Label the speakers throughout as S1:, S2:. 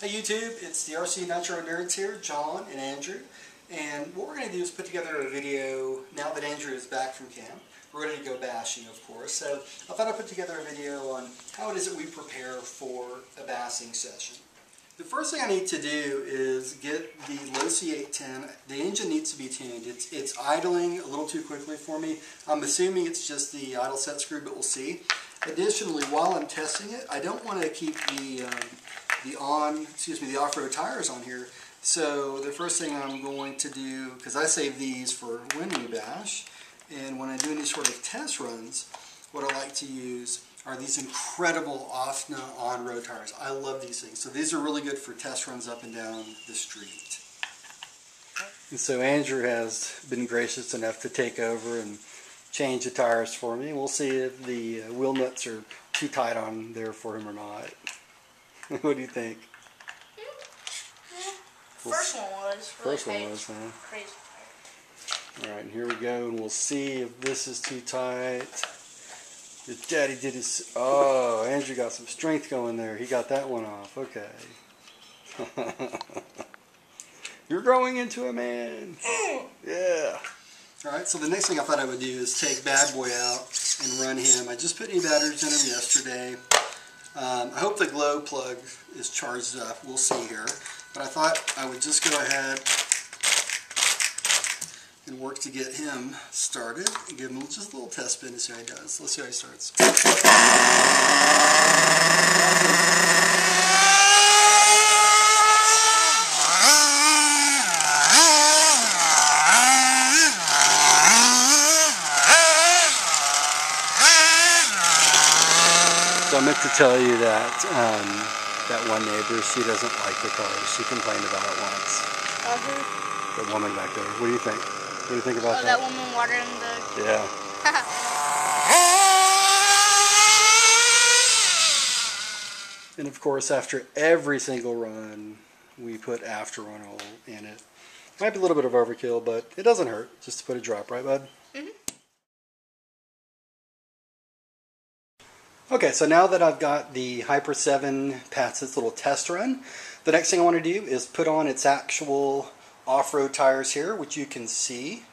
S1: Hey YouTube, it's the RC Nitro Nerds here, John and Andrew. And what we're going to do is put together a video now that Andrew is back from camp. We're ready to go bashing, of course. So I thought I'd put together a video on how it is that we prepare for a bassing session. The first thing I need to do is get the low C810. The engine needs to be tuned. It's idling a little too quickly for me. I'm assuming it's just the idle set screw, but we'll see. Additionally, while I'm testing it, I don't want to keep the off-road tires on here. So the first thing I'm going to do, because I save these for when we bash, and when I do any sort of test runs, what I like to use are these incredible OFNA on-road tires. I love these things. So these are really good for test runs up and down the street. And so Andrew has been gracious enough to take over and change the tires for me. We'll see if the wheel nuts are too tight on there for him or not. What do you think?
S2: First one was really
S1: huh?
S2: crazy.
S1: Alright, and here we go, and we'll see if this is too tight. Your daddy did his... Oh, Andrew got some strength going there. He got that one off. Okay. You're growing into a man. Yeah. Alright, so the next thing I thought I would do is take Bad Boy out and run him. I just put new batteries in him yesterday. I hope the glow plug is charged up. We'll see here. But I thought I would just go ahead and work to get him started and give him just a little test spin to see how he does. Let's see how he starts. So I meant to tell you that that one neighbor, she doesn't like the cars. She complained about it once. The woman back there. What do you think? What do you think about that?
S2: That woman watering the...
S1: Yeah. And of course, after every single run, we put after run oil in it. Might be a little bit of overkill, but it doesn't hurt just to put a drop, right, bud? Mm-hmm. Okay, so now that I've got the Hyper 7 past its little test run, the next thing I want to do is put on its actual off-road tires here, which you can see,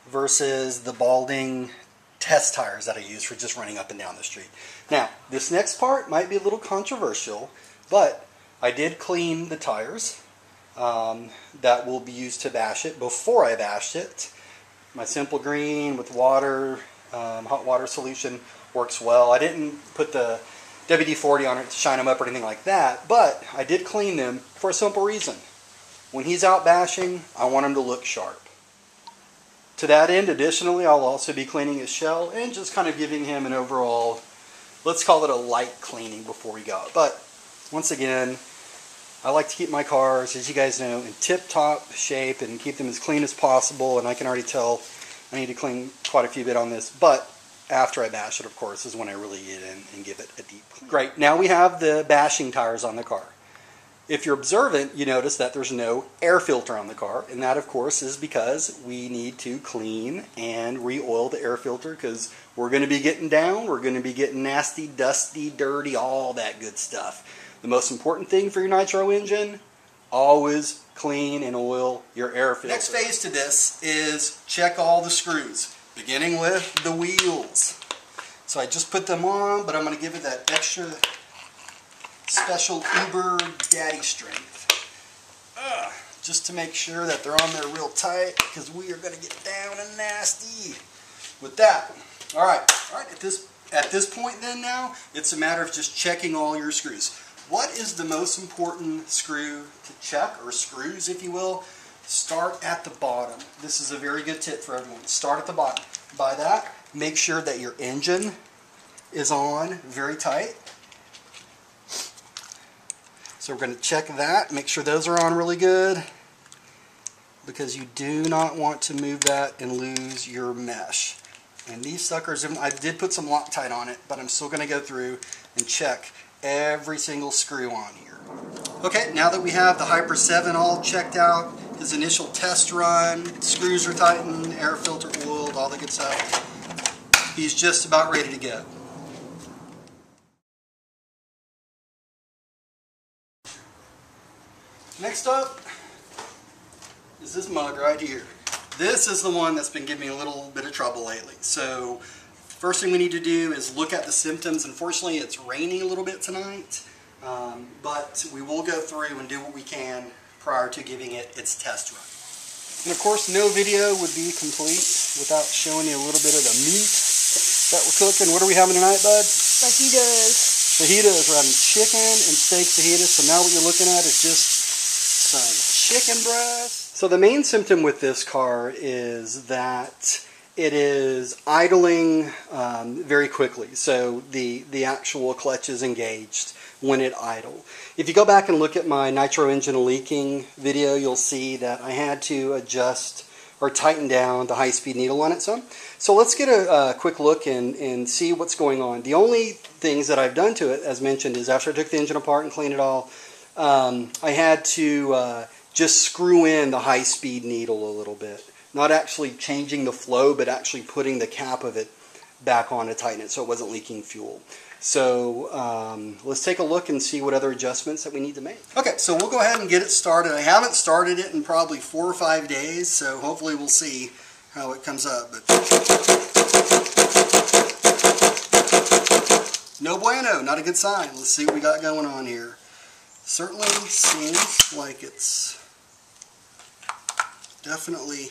S1: versus the Balding test tires that I use for just running up and down the street. Now, this next part might be a little controversial, but I did clean the tires that will be used to bash it before I bashed it. My Simple Green with water, hot water solution works well. I didn't put the WD-40 on it to shine them up or anything like that, but I did clean them for a simple reason. When he's out bashing, I want him to look sharp. To that end, additionally, I'll also be cleaning his shell and just kind of giving him an overall, let's call it a light cleaning before we go. But once again, I like to keep my cars, as you guys know, in tip-top shape and keep them as clean as possible, and I can already tell I need to clean quite a few bit on this, but after I bash it, of course, is when I really get in and give it a deep clean. Great, now we have the bashing tires on the car. If you're observant, you notice that there's no air filter on the car, and that, of course, is because we need to clean and re-oil the air filter because we're going to be getting down, we're going to be getting nasty, dusty, dirty, all that good stuff. The most important thing for your nitro engine, always clean and oil your air filter. Next phase to this is check all the screws, beginning with the wheels. So I just put them on, but I'm going to give it that extra special uber daddy strength. Just to make sure that they're on there real tight, because we are going to get down and nasty with that. Alright, at this point then now, it's a matter of just checking all your screws. What is the most important screw to check, or screws if you will? Start at the bottom. This is a very good tip for everyone. Start at the bottom. By that, make sure that your engine is on very tight. So we're going to check that, make sure those are on really good, because you do not want to move that and lose your mesh. And these suckers, I did put some Loctite on it, but I'm still going to go through and check every single screw on here. Okay, now that we have the Hyper 7 all checked out, his initial test run, screws are tightened, air filter oiled, all the good stuff, he's just about ready to go. Next up is this mug right here. This is the one that's been giving me a little bit of trouble lately. So first thing we need to do is look at the symptoms. Unfortunately, it's raining a little bit tonight, but we will go through and do what we can prior to giving it its test run. And of course, no video would be complete without showing you a little bit of the meat that we're cooking. What are we having tonight, bud?
S2: Fajitas.
S1: Fajitas. We're having chicken and steak fajitas. So now what you're looking at is just some chicken breast. So the main symptom with this car is that it is idling very quickly. So the actual clutch is engaged when it idle. If you go back and look at my Nitro engine leaking video, you'll see that I had to adjust or tighten down the high-speed needle on it some. So let's get a quick look and see what's going on. The only things that I've done to it, as mentioned, is after I took the engine apart and cleaned it all, I had to just screw in the high-speed needle a little bit. Not actually changing the flow, but actually putting the cap of it back on to tighten it so it wasn't leaking fuel. So let's take a look and see what other adjustments that we need to make. Okay, so we'll go ahead and get it started. I haven't started it in probably 4 or 5 days, so hopefully we'll see how it comes up. But no bueno, not a good sign. Let's see what we got going on here. Certainly seems like it's definitely...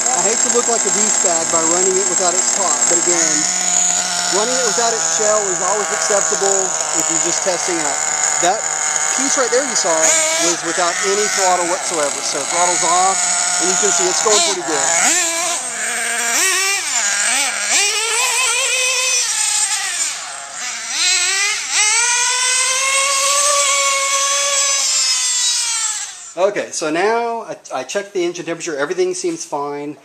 S1: I hate to look like a douchebag by running it without its top, but again, running it without its shell is always acceptable if you're just testing out. That piece right there you saw was without any throttle whatsoever, so throttle's off, and you can see it's going pretty good. Okay, so now I checked the engine temperature. Everything seems fine.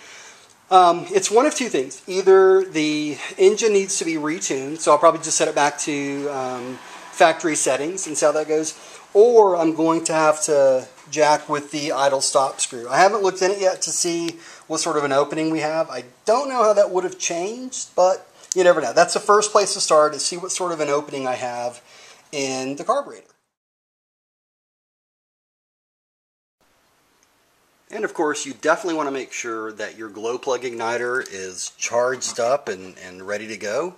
S1: It's one of two things. Either the engine needs to be retuned, so I'll probably just set it back to factory settings and see how that goes, or I'm going to have to jack with the idle stop screw. I haven't looked in it yet to see what sort of an opening we have. I don't know how that would have changed, but you never know. That's the first place to start, is see what sort of an opening I have in the carburetor. And of course, you definitely want to make sure that your glow plug igniter is charged up and ready to go,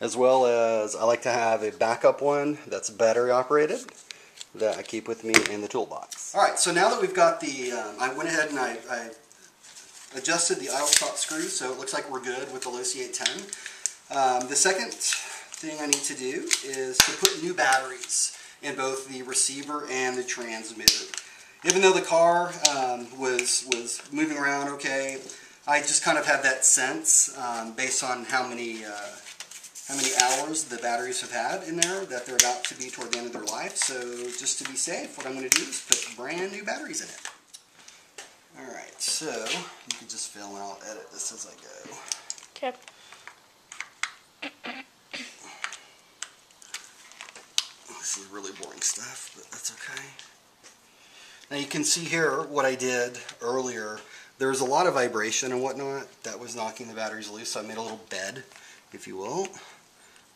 S1: as well as I like to have a backup one that's battery operated that I keep with me in the toolbox. Alright, so now that we've got the, I went ahead and I adjusted the idle stop screw, so it looks like we're good with the low C810. The second thing I need to do is to put new batteries in both the receiver and the transmitter. Even though the car was moving around okay, I just kind of had that sense based on how many hours the batteries have had in there that they're about to be toward the end of their life. So just to be safe, what I'm going to do is put brand new batteries in it. Alright, so you can just film and I'll edit this as I go.
S2: Okay.
S1: This is really boring stuff, but that's okay. Now you can see here what I did earlier. There was a lot of vibration and whatnot that was knocking the batteries loose, so I made a little bed, if you will,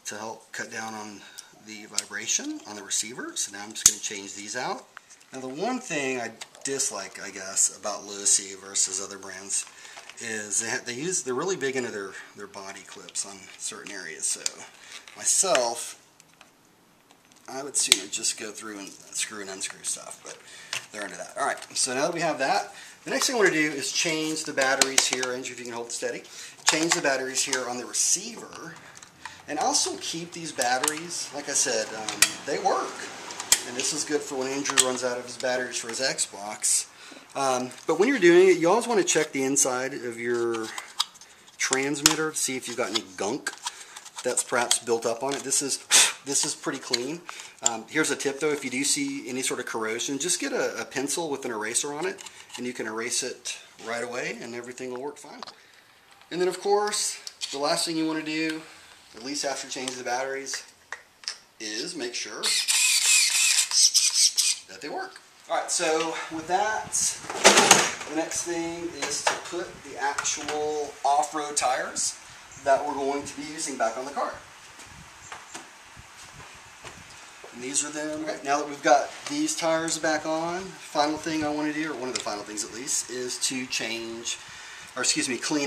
S1: to help cut down on the vibration on the receiver. So now I'm just going to change these out. Now the one thing I dislike, I guess, about Low C versus other brands is they're really big into their body clips on certain areas. So myself, I would sooner just go through and screw and unscrew stuff, but they're into that. Alright, so now that we have that, the next thing I want to do is change the batteries here, Andrew, if you can hold it steady, change the batteries here on the receiver, and also keep these batteries, like I said, they work. And this is good for when Andrew runs out of his batteries for his Xbox. But when you're doing it, you always want to check the inside of your transmitter to see if you've got any gunk that's perhaps built up on it. This is pretty clean. Here's a tip though, if you do see any sort of corrosion, just get a pencil with an eraser on it and you can erase it right away and everything will work fine. And then of course, the last thing you want to do, at least after changing the batteries, is make sure that they work. Alright, so with that, the next thing is to put the actual off-road tires that we're going to be using back on the car. And these are them. Okay, now that we've got these tires back on, final thing I want to do, or one of the final things at least, is to clean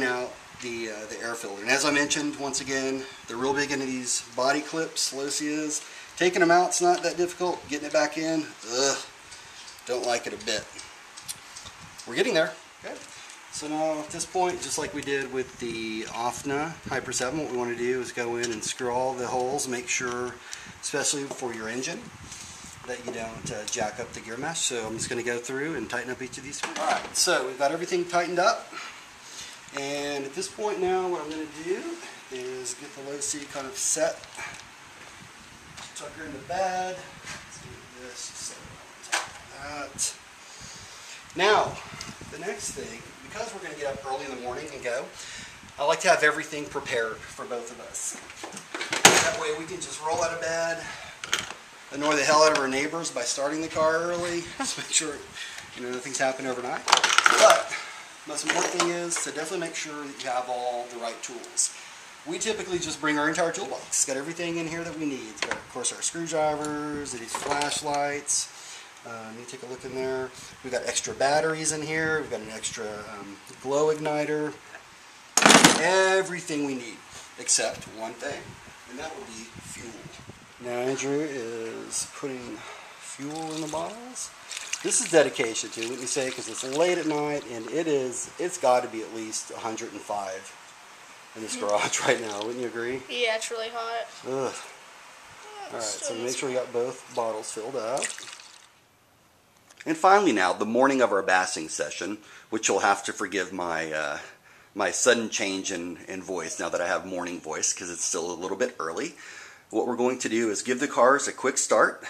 S1: out the air filter. And as I mentioned, once again, they're real big into these body clips, loosias. Taking them out is not that difficult. Getting it back in, ugh, don't like it a bit. We're getting there. Okay. So now at this point, just like we did with the OFNA Hyper 7, what we want to do is go in and screw all the holes, make sure, especially for your engine, that you don't jack up the gear mesh. So I'm just going to go through and tighten up each of these. Alright, so we've got everything tightened up. And at this point now, what I'm going to do is get the low C kind of set. Tuck her in the bed. Let's do this, set it on top of that. Now, the next thing, because we're going to get up early in the morning and go, I like to have everything prepared for both of us. That way we can just roll out of bed, annoy the hell out of our neighbors by starting the car early, just make sure nothing's happened overnight. But most important thing is to definitely make sure that you have all the right tools. We typically just bring our entire toolbox. It's got everything in here that we need. It's got, of course, our screwdrivers, these flashlights. Let me take a look in there. We've got extra batteries in here. We've got an extra glow igniter. Everything we need, except one thing, and that would be fuel. Now Andrew is putting fuel in the bottles. This is dedication too, let me say, because it's late at night, and it's got to be at least 105 in this garage right now. Wouldn't you agree?
S2: Yeah, it's really hot.
S1: Ugh. All right, so make sure we got both bottles filled up. And finally now, the morning of our bassing session, which you'll have to forgive my my sudden change in voice now that I have morning voice because it's still a little bit early. What we're going to do is give the cars a quick start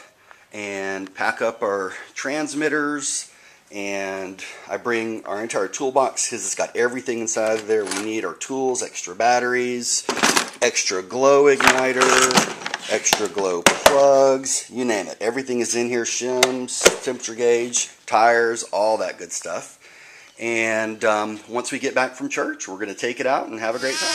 S1: and pack up our transmitters, and I bring our entire toolbox because it's got everything inside of there we need. Our tools, extra batteries, extra glow igniter, extra glow plugs, you name it. Everything is in here, shims, temperature gauge, tires, all that good stuff. And once we get back from church, we're going to take it out and have a great time.